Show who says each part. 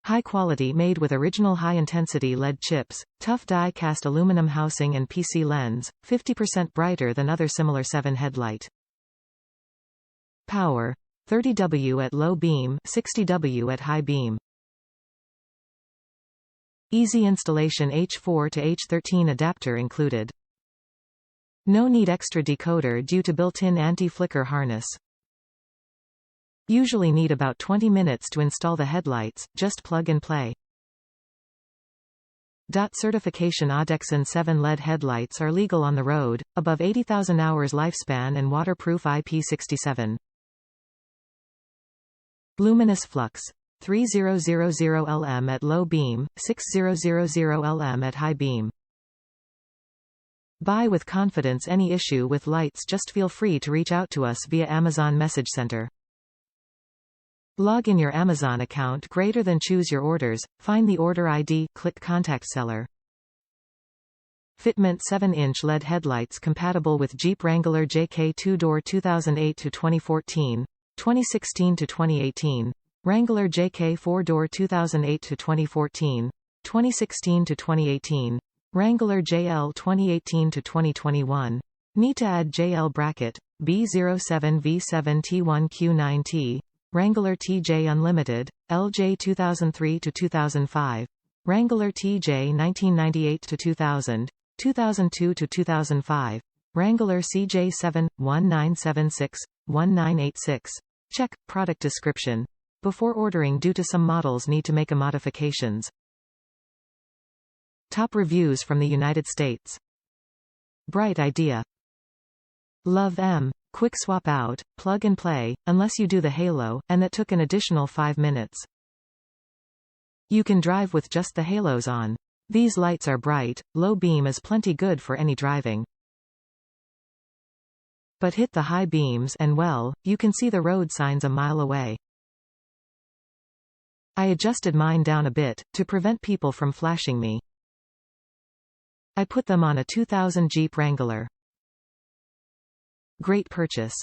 Speaker 1: High quality, made with original high-intensity lead chips, tough die-cast aluminum housing and PC lens, 50% brighter than other similar 7 headlight. Power: 30 W at low beam, 60 W at high beam. Easy installation, H4 to H13 adapter included. No need extra decoder due to built-in anti-flicker harness. Usually need about 20 minutes to install the headlights, just plug and play. Certification AUDEXEN 7 LED headlights are legal on the road, above 80,000 hours lifespan and waterproof IP67. Luminous flux. 3000 LM at low beam, 6000 LM at high beam. Buy with confidence. Any issue with lights, just feel free to reach out to us via Amazon Message Center. Log in your Amazon account. Greater than choose your orders, find the order ID, click Contact Seller. FITMENT 7-inch LED headlights compatible with Jeep Wrangler JK 2-door 2008 to 2014, 2016 to 2018, Wrangler JK 4-door 2008 to 2014, 2016 to 2018, Wrangler JL 2018 to 2021. Need to add JL bracket, B07V7T1Q9T, Wrangler TJ Unlimited, LJ 2003 to 2005, Wrangler TJ 1998 to 2000, 2002 to 2005, Wrangler CJ-7, 1976, 1986. Check product description before ordering due to some models need to make a modifications. Top reviews from the United States. Bright idea. Love M. Quick swap out, plug and play, unless you do the halo, and that took an additional 5 minutes. You can drive with just the halos on. These lights are bright, low beam is plenty good for any driving. But hit the high beams and well, you can see the road signs a mile away. I adjusted mine down a bit, to prevent people from flashing me. I put them on a 2000 Jeep Wrangler. Great purchase.